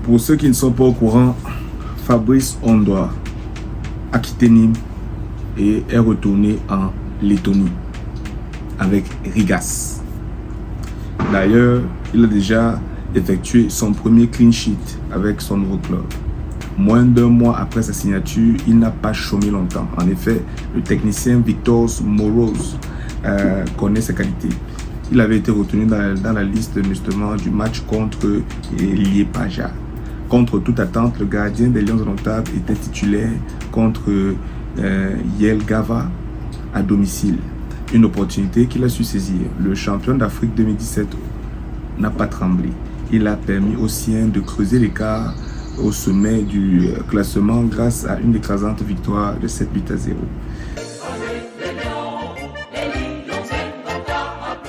Pour ceux qui ne sont pas au courant, Fabrice Ondoa a quitté Nîmes et est retourné en Lettonie avec Rigas. D'ailleurs, il a déjà effectué son premier clean sheet avec son nouveau club. Moins d'un mois après sa signature, il n'a pas chômé longtemps. En effet, le technicien Victor Moroz connaît ses qualités. Il avait été retenu dans la liste justement du match contre Liepaja. Contre toute attente, le gardien des Lions indomptables était titulaire contre Jelgava à domicile. Une opportunité qu'il a su saisir. Le champion d'Afrique 2017 n'a pas tremblé. Il a permis aux siens de creuser l'écart au sommet du classement grâce à une écrasante victoire de 7-0.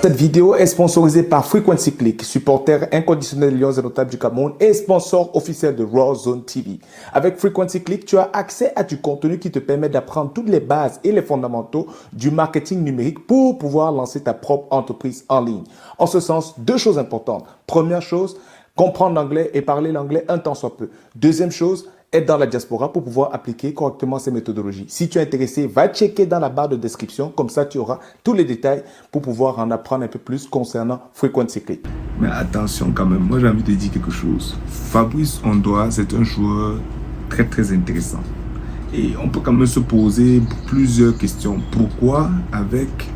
Cette vidéo est sponsorisée par Frequency Click, supporter inconditionnel des Lions indomptables du Cameroun et sponsor officiel de Raw Zone TV. Avec Frequency Click, tu as accès à du contenu qui te permet d'apprendre toutes les bases et les fondamentaux du marketing numérique pour pouvoir lancer ta propre entreprise en ligne. En ce sens, deux choses importantes. Première chose, comprendre l'anglais et parler l'anglais un temps soit peu. Deuxième chose, être dans la diaspora pour pouvoir appliquer correctement ces méthodologies. Si tu es intéressé, va checker dans la barre de description. Comme ça, tu auras tous les détails pour pouvoir en apprendre un peu plus concernant Frequency Click. Mais attention quand même, moi j'ai envie de dire quelque chose. Fabrice Ondoa, c'est un joueur très très intéressant. Et on peut quand même se poser plusieurs questions. Pourquoi avec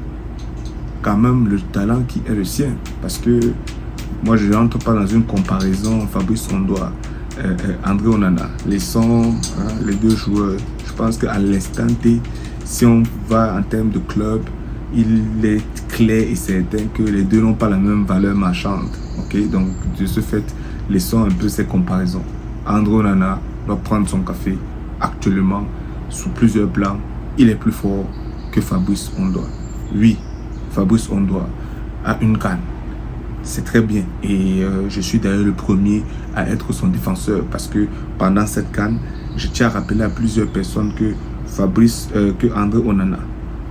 quand même le talent qui est le sien? Parce que moi je n'entre pas dans une comparaison Fabrice Ondoa. André Onana, les deux joueurs, je pense qu'à l'instant T, si on va en termes de club, il est clair et certain que les deux n'ont pas la même valeur marchande. Okay? Donc, de ce fait, laissons un peu ces comparaisons. André Onana doit prendre son café actuellement sous plusieurs plans. Il est plus fort que Fabrice Ondoa. Oui, Fabrice Ondoa a une canne. C'est très bien et je suis d'ailleurs le premier à être son défenseur parce que pendant cette CAN, je tiens à rappeler à plusieurs personnes que que André Onana,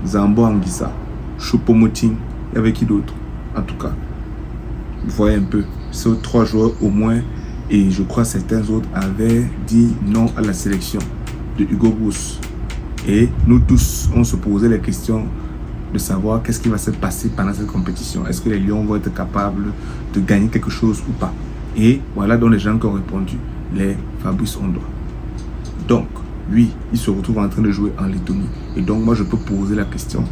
Zambo Anguissa, Choupo-Moting, il y avait qui d'autre en tout cas. Vous voyez un peu, ces trois joueurs au moins et je crois certains autres avaient dit non à la sélection de Hugo Brousse. Et nous tous, on se posait les questions de savoir qu'est-ce qui va se passer pendant cette compétition. Est-ce que les Lions vont être capables de gagner quelque chose ou pas? Et voilà donc les gens qui ont répondu, les Fabrice Ondoa. Donc, lui, il se retrouve en train de jouer en Lettonie. Et donc, moi, je peux poser la question,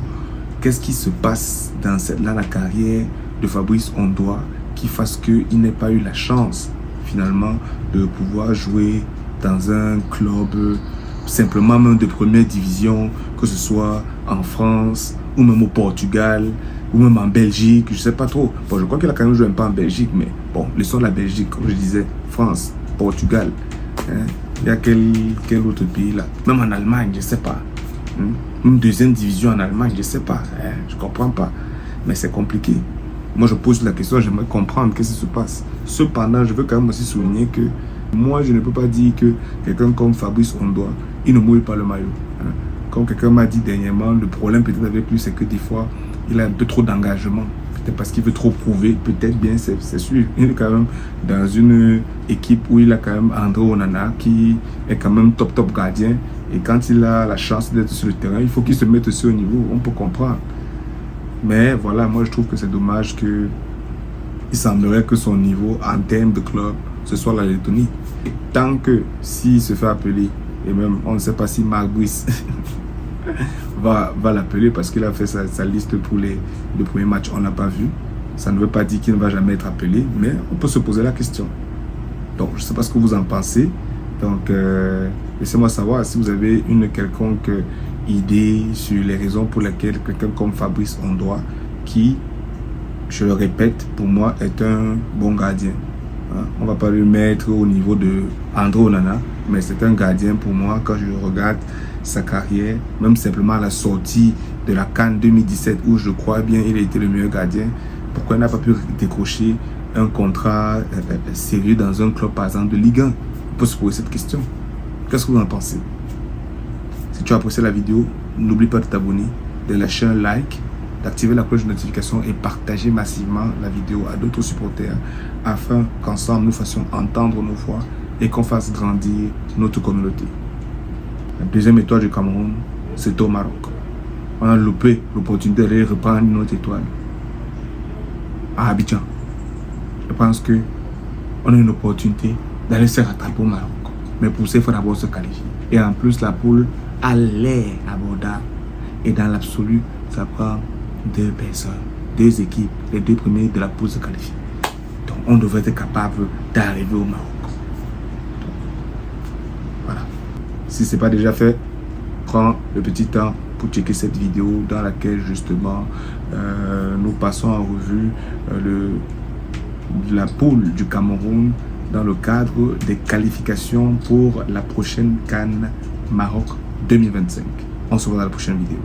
qu'est-ce qui se passe dans la carrière de Fabrice Ondoa qui fasse qu'il n'ait pas eu la chance, finalement, de pouvoir jouer dans un club simplement même de première division, que ce soit en France, ou même au Portugal, ou même en Belgique, je sais pas trop. Bon, je crois qu'il a quand même joué un peu en Belgique, mais bon, laissons la Belgique, comme je disais, France, Portugal. Hein. Il y a quel autre pays là? Même en Allemagne, je sais pas. Une deuxième division en Allemagne, je sais pas. Hein. Je comprends pas. Mais c'est compliqué. Moi, je pose la question, j'aimerais comprendre qu'est-ce qui se passe. Cependant, je veux quand même aussi souligner que moi, je ne peux pas dire que quelqu'un comme Fabrice Ondoa, il ne mouille pas le maillot. Hein. Comme quelqu'un m'a dit dernièrement, le problème peut-être avec lui, c'est que des fois, il a un peu trop d'engagement. Peut-être parce qu'il veut trop prouver, peut-être bien, c'est sûr. Il est quand même dans une équipe où il a quand même André Onana qui est quand même top gardien. Et quand il a la chance d'être sur le terrain, il faut qu'il se mette aussi au niveau, on peut comprendre. Mais voilà, moi je trouve que c'est dommage que il semblerait que son niveau en termes de club, ce soit la Lettonie. Et tant que s'il se fait appeler, et même on ne sait pas si Marc Brice va l'appeler parce qu'il a fait sa liste pour les premiers matchs, on n'a pas vu. Ça ne veut pas dire qu'il ne va jamais être appelé, mais on peut se poser la question. Donc je ne sais pas ce que vous en pensez. Donc laissez-moi savoir si vous avez une quelconque idée sur les raisons pour lesquelles quelqu'un comme Fabrice Ondoa, qui, je le répète, pour moi est un bon gardien. On ne va pas le mettre au niveau de André Onana, mais c'est un gardien pour moi. Quand je regarde sa carrière, même simplement à la sortie de la CAN 2017 où je crois bien il a été le meilleur gardien, pourquoi il n'a pas pu décrocher un contrat sérieux dans un club par exemple de Ligue 1? On peut se poser cette question. Qu'est-ce que vous en pensez? Si tu as apprécié la vidéo, n'oublie pas de t'abonner, de lâcher un like, d'activer la cloche de notification et partager massivement la vidéo à d'autres supporters afin qu'ensemble nous fassions entendre nos voix et qu'on fasse grandir notre communauté. La deuxième étoile du Cameroun, c'est au Maroc. On a loupé l'opportunité de reprendre notre étoile à Abidjan. Je pense qu'on a une opportunité d'aller se rattraper au Maroc. Mais pour ça, il faut d'abord se qualifier. Et en plus, la poule a l'air abordable. Et dans l'absolu, ça prend 2 personnes, 2 équipes. Les 2 premiers de la poule se qualifient. Donc, on devrait être capable d'arriver au Maroc. Donc, voilà. Si ce n'est pas déjà fait, prends le petit temps pour checker cette vidéo dans laquelle justement nous passons en revue la poule du Cameroun dans le cadre des qualifications pour la prochaine CAN Maroc 2025. On se voit dans la prochaine vidéo.